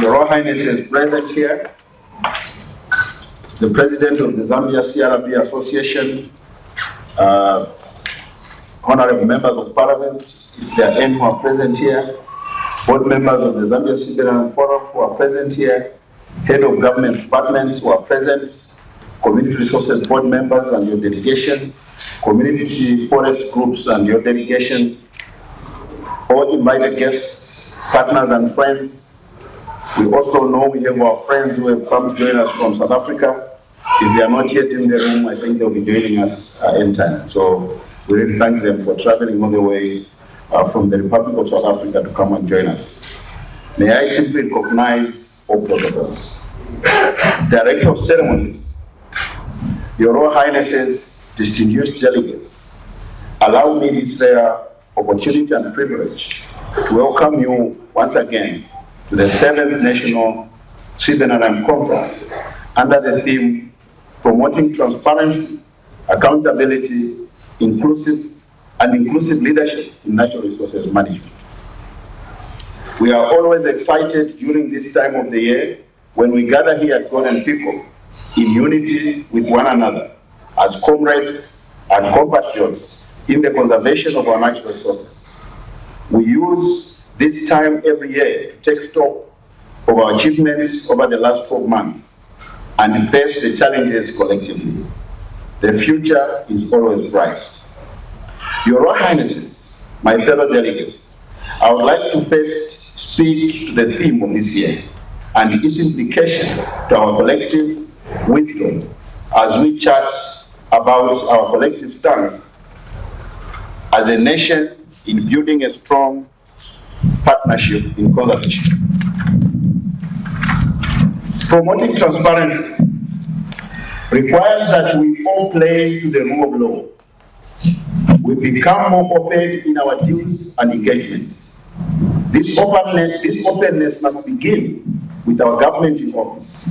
Your Royal Highness is present here, the President of the Zambia CRB Association, honorable members of Parliament, if there are any who are present here, board members of the Zambia CBNRM Forum who are present here, head of government departments who are present, community resources board members and your delegation, community forest groups and your delegation, all invited guests, partners and friends. We also know we have our friends who have come to join us from South Africa. If they are not yet in the room, I think they'll be joining us in time. So we really thank them for traveling all the way from the Republic of South Africa to come and join us. May I simply recognize all protocols. Director of Ceremonies, Your Royal Highnesses, distinguished delegates, allow me this rare opportunity and privilege to welcome you once again to the 7th National CBNRM Conference under the theme Promoting Transparency, Accountability, Inclusive Leadership in Natural Resources Management. We are always excited during this time of the year when we gather here at Golden Pico in unity with one another as comrades and compatriots in the conservation of our natural resources. We use this time every year to take stock of our achievements over the last 12 months and face the challenges collectively. The future is always bright. Your Royal Highnesses, my fellow delegates, I would like to first speak to the theme of this year and its implication to our collective wisdom as we chat about our collective stance as a nation in building a strong partnership in conservation. Promoting transparency requires that we all play to the rule of law. We become more open in our deals and engagement. This openness must begin with our government in office.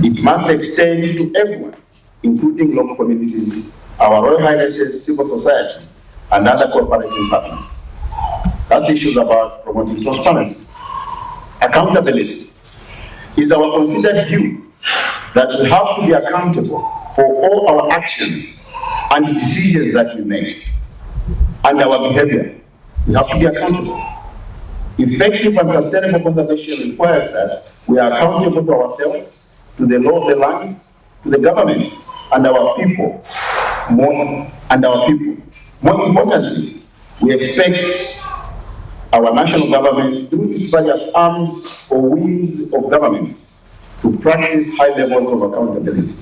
It must extend to everyone, including local communities, our Royal Highnesses, civil society, and other cooperating partners. That's issues about promoting transparency. Accountability is our considered view that we have to be accountable for all our actions and decisions that we make, and our behavior. We have to be accountable. Effective and sustainable conservation requires that we are accountable to ourselves, to the law of the land, to the government, and our people. More importantly, we expect our national government, through its various arms or wings of government, to practice high levels of accountability.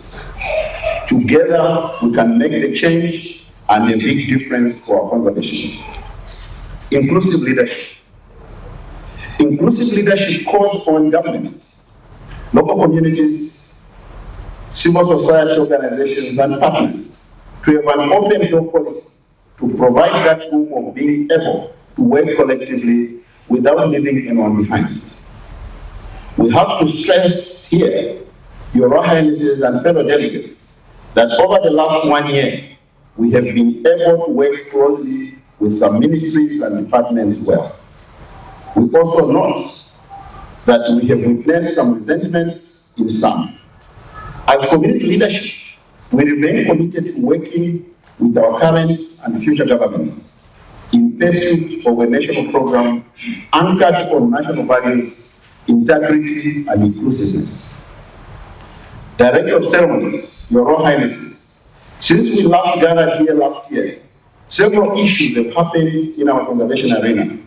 Together, we can make the change and a big difference for our conservation. Inclusive leadership. Inclusive leadership calls on governments, local communities, civil society organizations, and partners to have an open door policy to provide that room of being able to work collectively without leaving anyone behind. We have to stress here, Your Royal Highnesses and fellow delegates, that over the last 1 year, we have been able to work closely with some ministries and departments well. We also note that we have witnessed some resentments in some. As community leadership, we remain committed to working with our current and future governments in pursuit of a national program anchored on national values, integrity, and inclusiveness. Director of Ceremonies, Your Royal Highnesses, since we last gathered here last year, several issues have happened in our conservation arena.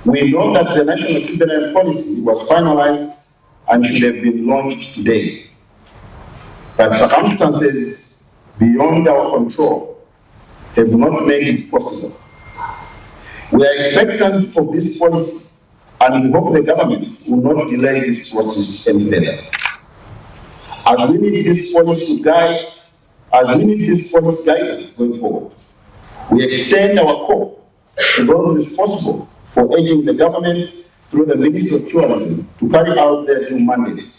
We know that the National CBNRM policy was finalized and should have been launched today. But circumstances beyond our control have not made it possible. We are expectant of this policy, and we hope the government will not delay this process any further. As we need this policy guidance going forward, we extend our call to those responsible for urging the government through the Ministry of Tourism to carry out their due mandate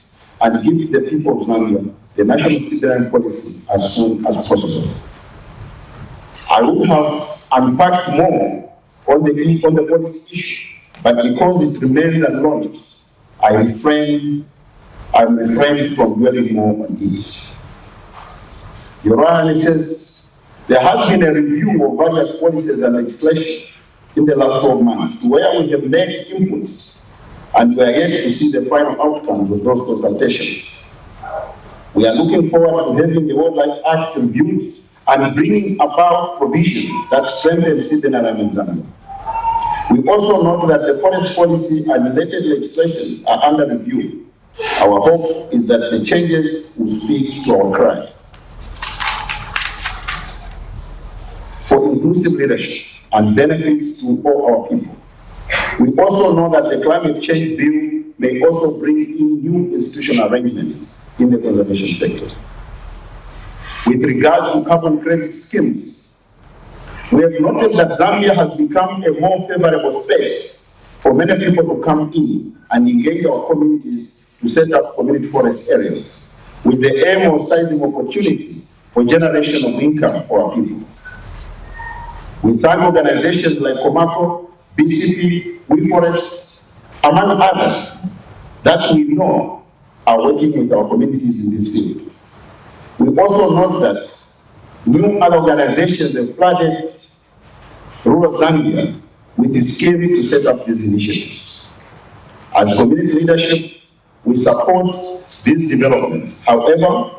and give the people of Zambia the national CBNRM policy as soon as possible. I would have unpacked more on the policy issue, but because it remains unlaunched I'm refrained from dwelling more on it. Your Honor says, there has been a review of various policies and legislation in the last 12 months, where we have made inputs, and we are yet to see the final outcomes of those consultations. We are looking forward to having the Wildlife Act reviewed and bringing about provisions that strengthen CBNRM in Zambia. We also note that the forest policy and related legislations are under review. Our hope is that the changes will speak to our cry for inclusive leadership and benefits to all our people. We also know that the climate change bill may also bring in new institutional arrangements in the conservation sector. With regards to carbon credit schemes, we have noted that Zambia has become a more favorable space for many people to come in and engage our communities to set up community forest areas, with the aim of seizing opportunity for generation of income for our people. We thank organizations like Comako, BCP, WeForest, among others, that we know are working with our communities in this field. We also note that new other organizations have flooded rural Zambia with the schemes to set up these initiatives. As community leadership, we support these developments. However,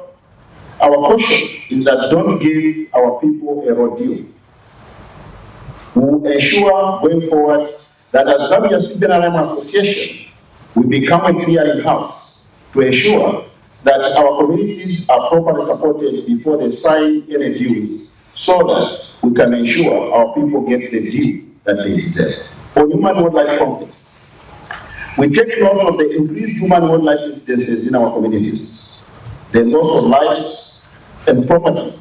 our caution is that don't give our people a rodeo. We will ensure going forward that as Zambia CBNRM Association, we become a clearinghouse to ensure that our communities are properly supported before they sign any deals, so that we can ensure our people get the deal that they deserve. On human-wildlife conflicts, we take note of the increased human-wildlife incidences in our communities, the loss of lives and property,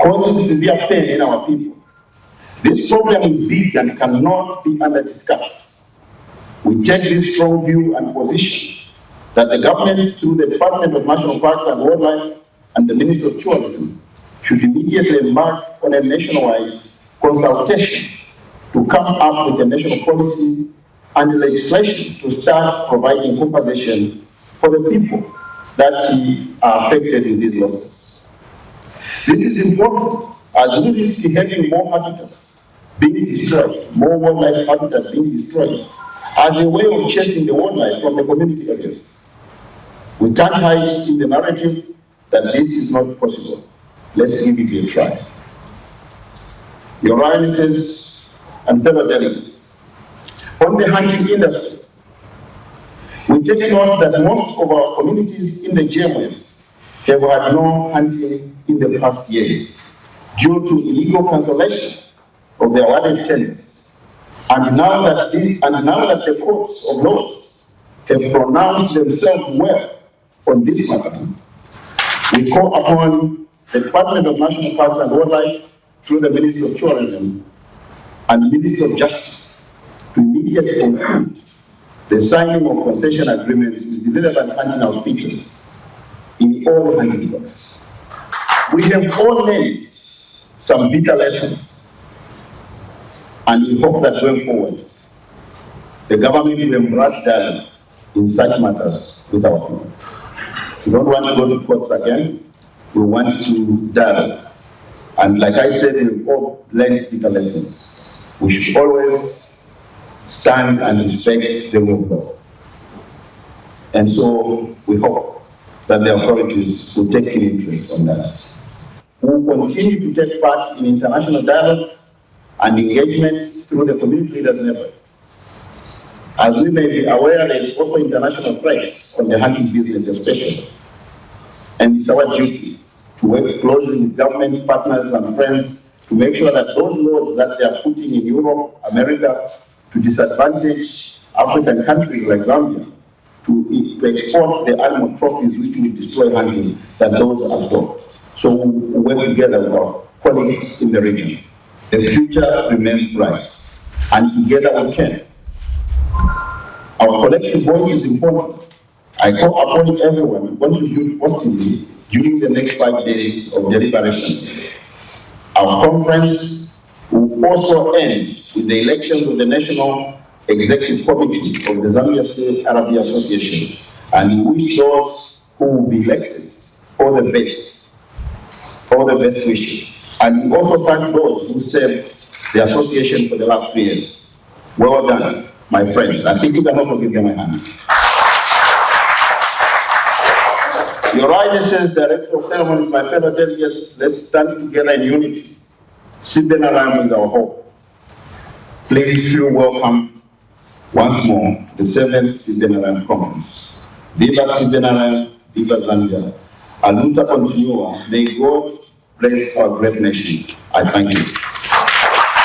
causing severe pain in our people. This problem is big and cannot be under-discussed. We take this strong view and position that the government, through the Department of National Parks and Wildlife and the Ministry of Tourism, should immediately embark on a nationwide consultation to come up with a national policy and legislation to start providing compensation for the people that are affected in these losses. This is important as we risk having more habitats being destroyed, more wildlife habitat being destroyed, as a way of chasing the wildlife from the community areas. We can't hide in the narrative that this is not possible. Let's give it a try. Your Highnesses and fellow delegates, on the hunting industry, we take note that most of our communities in the GMS have had no hunting in the past years due to illegal cancellation of the awarded tenders. And now that the courts of laws have pronounced themselves well on this matter, we call upon the Department of National Parks and Wildlife through the Ministry of Tourism and Ministry of Justice to immediately conclude the signing of concession agreements with the relevant hunting outfitters in all the hunting blocks. We have all learned some bitter lessons, and we hope that going forward, the government will embrace dialogue in such matters with our people. We don't want to go to courts again. We want to dialogue. And like I said, we've all learned bitter lessons. We should always stand and respect the rule of law. And so we hope that the authorities will take keen interest on that. We will continue to take part in international dialogue and engagement through the community leaders network. As we may be aware, there is also international threats on the hunting business especially. And it's our duty to work closely with government partners and friends to make sure that those laws that they are putting in Europe, America, to disadvantage African countries like Zambia, to export the animal trophies which will destroy hunting, that those are stopped. So we work together with our colleagues in the region. The future remains bright, and together we can. Our collective voice is important. I call upon everyone to contribute positively during the next 5 days of deliberation. Our conference will also end with the elections of the National Executive Committee of the Zambia State Arabic Association, and he wished those who will be elected all the best wishes. And he also thanked those who served the association for the last 3 years. Well done, my friends. I think you can also give them a hand. Your Highnesses, Director of Ceremonies, my fellow delegates, let's stand together in unity. CBNRM is our hope. Please feel welcome once more to the 7th CBNRM Conference. Viva CBNRM, viva Zambia. A luta continua. May God bless our great nation. I thank you.